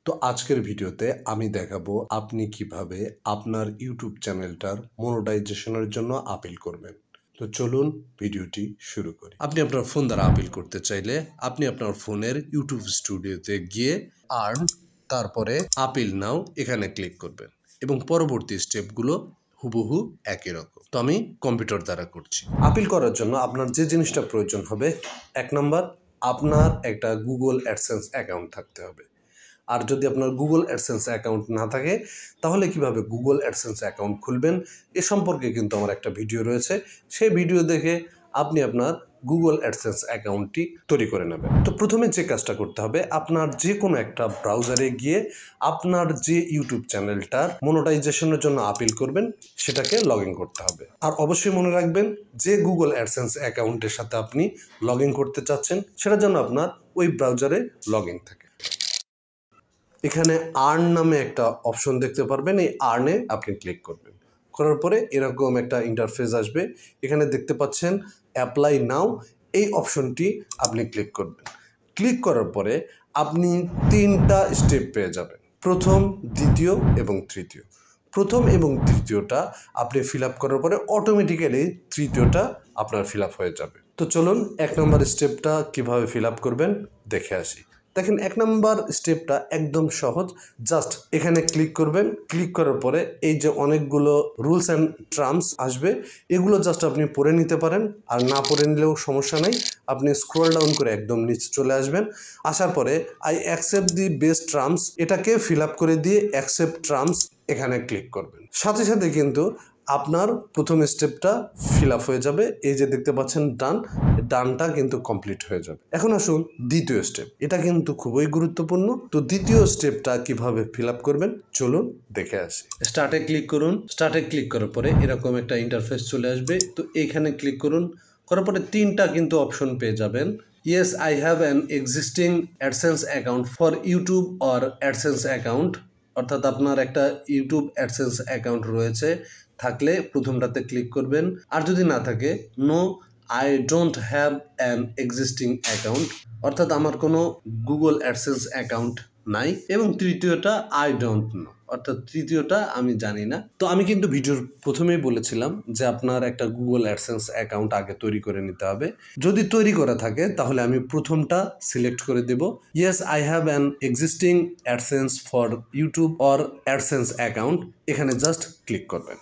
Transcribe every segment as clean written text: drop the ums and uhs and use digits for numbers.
তো আজকের ভিডিওতে আমি দেখাবো আপনি কিভাবে আপনার ইউটিউব চ্যানেলটার মনিটাইজেশনের জন্য আপিল করবেন। তো চলুন ভিডিওটি শুরু করি। আপনি আপনার ফোন দ্বারা আপিল করতে চাইলে আপনি আপনার ফোনের ইউটিউব স্টুডিওতে গিয়ে আর্ন তারপরে আপিল নাও এখানে ক্লিক করবেন এবং পরবর্তী স্টেপগুলো হুবহু একই রকম। তো আমি কম্পিউটার দ্বারা করছি। আপিল করার জন্য আপনার যে জিনিসটা প্রয়োজন হবে, 1 নম্বর আপনার একটা গুগল অ্যাডসেন্স অ্যাকাউন্ট থাকতে হবে। আর যদি আপনার গুগল অ্যাডসেন্স অ্যাকাউন্ট না থাকে তাহলে কিভাবে গুগল অ্যাডসেন্স অ্যাকাউন্ট খুলবেন এ সম্পর্কে কিন্তু আমার একটা ভিডিও রয়েছে। সেই ভিডিও দেখে আপনি আপনার গুগল অ্যাডসেন্স অ্যাকাউন্টটি তৈরি করে নেবেন। তো প্রথমে যে কাজটা করতে হবে, আপনার যে কোনো একটা ব্রাউজারে গিয়ে আপনার যে ইউটিউব চ্যানেলটার মনিটাইজেশনের জন্য আপিল করবেন সেটাকে লগ ইন করতে হবে। আর অবশ্যই মনে রাখবেন যে গুগল অ্যাডসেন্স অ্যাকাউন্টের সাথে আপনি লগ ইন করতে চাচ্ছেন সেটার জন্য আপনার ওই ব্রাউজারে লগ ইন থাকে। এখানে আর্ন নামে একটা অপশন দেখতে পারবেন, এই আর্নে আপনি ক্লিক করবেন। করার পরে এরকম একটা ইন্টারফেস আসবে। এখানে দেখতে পাচ্ছেন অ্যাপ্লাই নাও, এই অপশনটি আপনি ক্লিক করবেন। ক্লিক করার পরে আপনি 3টা স্টেপ পেয়ে যাবেন, প্রথম, দ্বিতীয় এবং তৃতীয়। প্রথম এবং তৃতীয়টা আপনি ফিল আপ করার পরে অটোমেটিক্যালি তৃতীয়টা আপনার ফিল আপ হয়ে যাবে। তো চলুন 1 নম্বর স্টেপটা কিভাবে ফিল আপ করবেন দেখে আসি। দেখেন 1 নম্বর স্টেপটা একদম সহজ। জাস্ট এখানে ক্লিক করবেন। ক্লিক করার পরে এই যে অনেকগুলো রুলস অ্যান্ড টার্মস আসবে, এগুলো জাস্ট আপনি পড়ে নিতে পারেন, আর না পড়ে নিলেও সমস্যা নেই। আপনি স্ক্রল ডাউন করে একদম নিচে চলে আসবেন। আসার পরে I accept the best terms এটাকে ফিল আপ করে দিয়ে অ্যাকসেপ্ট টার্মস এখানে ক্লিক করবেন। সাথে সাথে কিন্তু আপনার প্রথম স্টেপটা ফিল আপ হয়ে যাবে। এই যে দেখতে পাচ্ছেন ডানটা কিন্তু কমপ্লিট হয়ে যাবে। এখন আসুন দ্বিতীয় স্টেপ, এটা কিন্তু খুবই গুরুত্বপূর্ণ। তো দ্বিতীয় স্টেপটা কিভাবে ফিল আপ করবেন চলুন দেখে আসি। স্টার্টে ক্লিক করুন। স্টার্টে ক্লিক করার পরে এরকম একটা ইন্টারফেস চলে আসবে। তো এইখানে ক্লিক করুন। করার পরে 3টা কিন্তু অপশন পেয়ে যাবেন। Yes, I have an existing AdSense account for YouTube or AdSense account, অর্থাৎ আপনার একটা ইউটিউব অ্যাডসেন্স অ্যাকাউন্ট রয়েছে, থাকলে প্রথমটাতে ক্লিক করবেন। আর যদি না থাকে, no I don't have an existing account, অর্থাৎ আমার কোনো গুগল অ্যাডসেন্স অ্যাকাউন্ট নাই। এবং তৃতীয়টা আই ডোন্ট নো, অর্থাৎ তৃতীয়টা আমি জানি না। তো আমি কিন্তু ভিডিওর প্রথমেই বলেছিলাম যে আপনার একটা গুগল অ্যাডসেন্স অ্যাকাউন্ট আগে তৈরি করে নিতে হবে। যদি তৈরি করা থাকে তাহলে আমি প্রথমটা সিলেক্ট করে দেব। Yes I have an existing AdSense for YouTube or AdSense account, এখানে জাস্ট ক্লিক করবেন।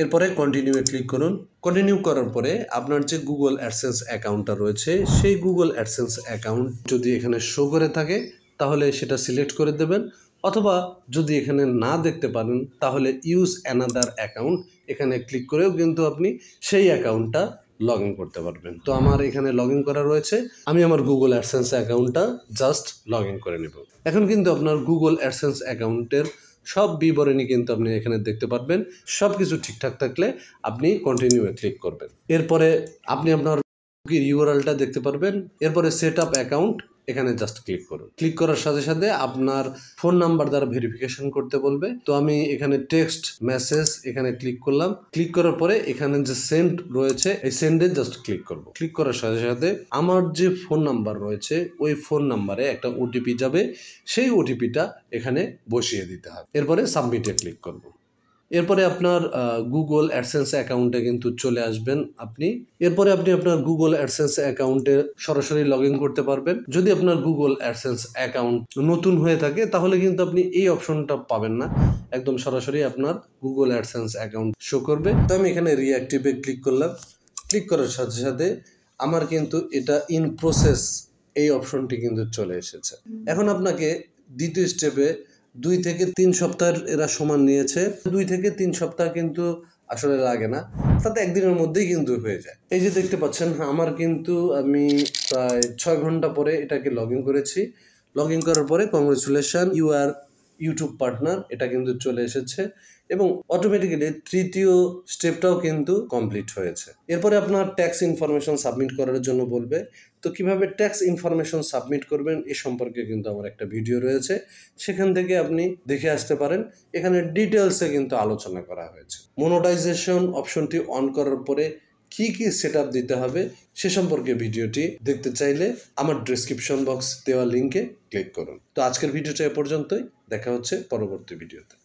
এরপরে কন্টিনিউয়ে ক্লিক করুন। কন্টিনিউ করার পরে আপনার যে গুগল অ্যাডসেন্স অ্যাকাউন্টটা রয়েছে সেই গুগল অ্যাডসেন্স অ্যাকাউন্ট যদি এখানে শো করে থাকে তাহলে সেটা সিলেক্ট করে দেবেন, অথবা যদি এখানে না দেখতে পারেন তাহলে ইউজ অ্যানাদার অ্যাকাউন্ট এখানে ক্লিক করেও কিন্তু আপনি সেই অ্যাকাউন্টটা লগ ইন করতে পারবেন। তো আমার এখানে লগ ইন করা রয়েছে, আমি আমার গুগল অ্যাডসেন্স অ্যাকাউন্টটা জাস্ট লগ ইন করে নেব। এখন কিন্তু আপনার গুগল অ্যাডসেন্স অ্যাকাউন্টের সব বিবরণী কিন্তু আপনি এখানে দেখতে পারবেন। সব কিছু ঠিকঠাক থাকলে আপনি কন্টিনিউয়ে ক্লিক করবেন। এরপরে আপনি আপনার ইউআরএলটা দেখতে পারবেন। এরপরে সেট আপ অ্যাকাউন্ট এখানে জাস্ট ক্লিক করুন। ক্লিক করার সাথে সাথে আপনার ফোন নাম্বার দ্বারা ভেরিফিকেশন করতে বলবে। তো আমি এখানে টেক্সট মেসেজ এখানে ক্লিক করলাম। ক্লিক করার পরে এখানে যে সেন্ড রয়েছে এই সেন্ডে জাস্ট ক্লিক করব। ক্লিক করার সাথে সাথে আমার যে ফোন নাম্বার রয়েছে ওই ফোন নাম্বারে একটা ওটিপি যাবে, সেই ওটিপিটা এখানে বসিয়ে দিতে হবে। এরপরে সাবমিটে ক্লিক করব। এরপরে আপনার গুগল অ্যাডসেন্স অ্যাকাউন্টে কিন্তু চলে আসবেন আপনি। এরপরে আপনি আপনার গুগল অ্যাডসেন্স অ্যাকাউন্টে সরাসরি লগ ইন করতে পারবেন। যদি আপনার গুগল অ্যাডসেন্স অ্যাকাউন্ট নতুন হয়ে থাকে তাহলে কিন্তু আপনি এই অপশনটা পাবেন না, একদম সরাসরি আপনার গুগল অ্যাডসেন্স অ্যাকাউন্ট শো করবে। তো আমি এখানে রিঅ্যাক্টিভে ক্লিক করলাম। ক্লিক করার সাথে সাথে আমার কিন্তু এটা ইন প্রসেস এই অপশনটি কিন্তু চলে এসেছে। এখন আপনাকে দ্বিতীয় স্টেপে 2 থেকে 3 সপ্তাহের এরা সমান নিয়েছে। 2 থেকে 3 সপ্তাহ কিন্তু আসলে লাগে না, তাতে একদিনের মধ্যেই কিন্তু হয়ে যায়। এই যে দেখতে পাচ্ছেন আমার কিন্তু আমি প্রায় 6 ঘন্টা পরে এটাকে লগ ইন করেছি। লগ ইন করার পরে congratulation you are YouTube partner এটা কিন্তু চলে এসেছে এবং অটোমেটিক্যালি তৃতীয় স্টেপটাও কিন্তু কমপ্লিট হয়েছে। এরপরে আপনার ট্যাক্স ইনফরমেশন সাবমিট করার জন্য বলবে। তো কিভাবে ট্যাক্স ইনফরমেশন সাবমিট করবেন এ সম্পর্কে কিন্তু আমার একটা ভিডিও রয়েছে, সেখান থেকে আপনি দেখে আসতে পারেন। এখানে ডিটেলসে কিন্তু আলোচনা করা হয়েছে। মনিটাইজেশন অপশনটি অন করার পরে কি কি সেটআপ দিতে হবে সে সম্পর্কে ভিডিওটি দেখতে চাইলে আমার ডেসক্রিপশন বক্স দেওয়া লিঙ্কে ক্লিক করুন। তো আজকের ভিডিওটা এ পর্যন্তই, দেখা হচ্ছে পরবর্তী ভিডিওতে।